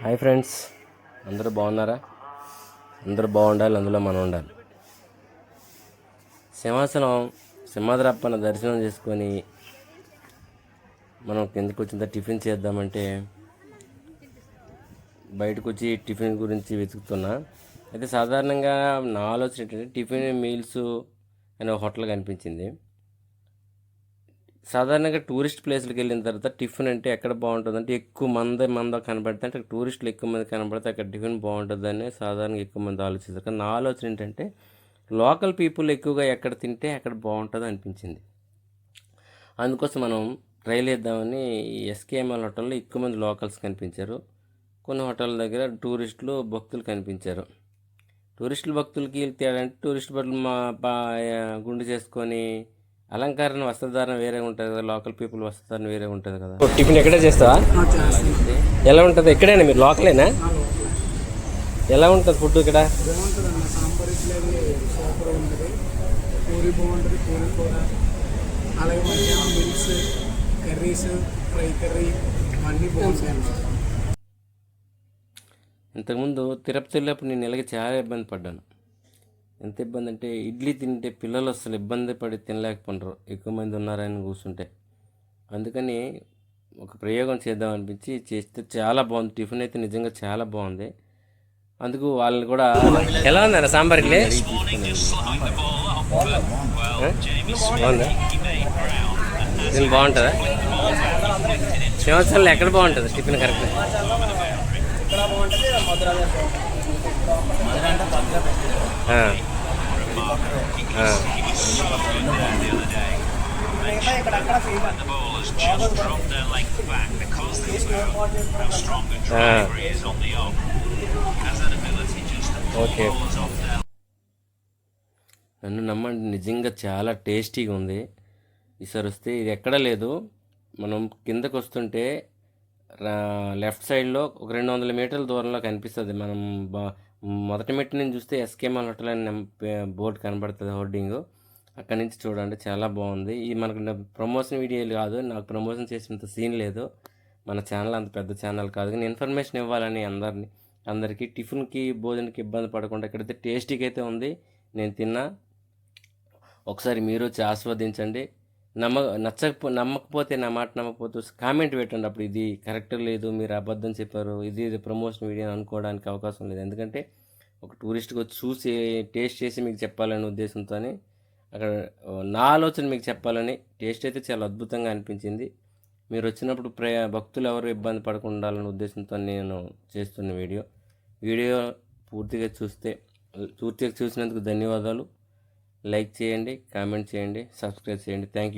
Hi friends, అందరూ బాగున్నారా? అందరూ బాగుండాలి, అందులో మనం ఉండాలి. సింహాచలం సింహాద్రప్పన దర్శనం చేసుకొని మనం కిందకు వచ్చిన టిఫిన్ చేద్దామంటే బయటకు వచ్చి టిఫిన్ గురించి వెతుకుతున్నా. అయితే సాధారణంగా నా ఆలోచన ఏంటంటే టిఫిన్ మీల్స్ అనే హోటల్ కనిపించింది. సాధారణంగా టూరిస్ట్ ప్లేస్లకు వెళ్ళిన తర్వాత టిఫిన్ అంటే ఎక్కడ బాగుంటుందంటే ఎక్కువ మంది కనబడితే, అంటే టూరిస్టులు ఎక్కువ మంది కనబడితే అక్కడ టిఫిన్ బాగుంటుందని సాధారణంగా ఎక్కువ మంది ఆలోచిస్తారు. కానీ నా ఆలోచన ఏంటంటే లోకల్ పీపుల్ ఎక్కువగా ఎక్కడ తింటే అక్కడ బాగుంటుంది అనిపించింది. అందుకోసం మనం ట్రైల్ వేద్దామని ఎస్కేఎంఎల్ హోటల్లో ఎక్కువ మంది లోకల్స్ కనిపించారు. కొన్ని హోటల్ దగ్గర టూరిస్టులు భక్తులు కనిపించారు. టూరిస్టులు భక్తులకి తేడా అంటే టూరిస్ట్ బట్టలు గుండు చేసుకొని అలంకరణ వస్త్రధారణ వేరే ఉంటుంది కదా, లోకల్ పీపుల్ వస్త్రధారణ వేరే ఉంటుంది కదా. టిఫిన్ ఎక్కడే చేస్తావా? ఎలా ఉంటుంది? ఎక్కడైనా మీరు లోకలేనా? ఎలా ఉంటుంది ఫుడ్ ఇక్కడ? సాంబార్ ఇడ్లీ సూపర్ ఉంటుంది, పూరి బాగుంటుంది, పూరి కూర, అలాగే మధ్యాహ్నం మిల్స్, కర్రీస్, ఫ్రై కర్రీ అన్నీ బాగుంటాయి. ఇంతకుముందు తిరుపతి వెళ్ళినప్పుడు నేను ఇలాగే చాలా ఇబ్బంది పడ్డాను. ఎంత ఇబ్బంది అంటే ఇడ్లీ తింటే పిల్లలు అసలు ఇబ్బంది పడి తినలేకపోయినారు, ఎక్కువ మంది ఉన్నారని కూర్చుంటే. అందుకని ఒక ప్రయోగం చేద్దాం అనిపించి చేస్తే చాలా బాగుంది. టిఫిన్ అయితే నిజంగా చాలా బాగుంది. అందుకు వాళ్ళని కూడా ఎలా ఉందన్న సాంబార్ ఇడ్లీ బాగుందా? టిఫిన్ బాగుంటుందా? సింహాచలంలో ఎక్కడ బాగుంటుంది టిఫిన్ కరెక్ట్? ఇక్కడ బాగుంటుంది, ఓకే, నన్ను నమ్మండి, నిజంగా చాలా టేస్టీగా ఉంది. ఈసారి వస్తే ఇది ఎక్కడా లేదు. మనం కిందకు వస్తుంటే లెఫ్ట్ సైడ్లో ఒక 200 మీటర్ల దూరంలో కనిపిస్తుంది. మనం మొదటి మెట్టు నుంచి చూస్తే ఎస్కేఎంఎల్ హోటల్ అని బోర్డు కనబడుతుంది, హోర్డింగ్. అక్కడి నుంచి చూడండి, చాలా బాగుంది. ఈ మనకు ప్రమోషన్ వీడియోలు కాదు, నాకు ప్రమోషన్ చేసినంత సీన్ లేదు. మన ఛానల్ అంత పెద్ద ఛానల్ కాదు, కానీ ఇన్ఫర్మేషన్ ఇవ్వాలని అందరికీ టిఫిన్కి భోజనకి ఇబ్బంది పడకుండా ఇక్కడైతే టేస్టీగా అయితే ఉంది. నేను తిన్నా, ఒకసారి మీరు వచ్చి ఆస్వాదించండి. నమ్మకపోతే, నా మాట నమ్మకపోతే కామెంట్ పెట్టండి. అప్పుడు ఇది కరెక్ట్ లేదు, మీరు అబద్ధం చెప్పారు, ఇది ప్రమోషన్ వీడియో అనుకోవడానికి అవకాశం లేదు. ఎందుకంటే ఒక టూరిస్ట్కి వచ్చి చూసి టేస్ట్ చేసి మీకు చెప్పాలనే ఉద్దేశంతో అక్కడ నా ఆలోచన మీకు చెప్పాలని. టేస్ట్ అయితే చాలా అద్భుతంగా అనిపించింది. మీరు వచ్చినప్పుడు భక్తులు ఎవరు ఇబ్బంది పడకుండా ఉండాలనే ఉద్దేశంతో నేను చేస్తున్న వీడియో పూర్తిగా చూసినందుకు ధన్యవాదాలు. లైక్ చేయండి, కామెంట్ చేయండి, సబ్స్క్రైబ్ చేయండి. Thank you.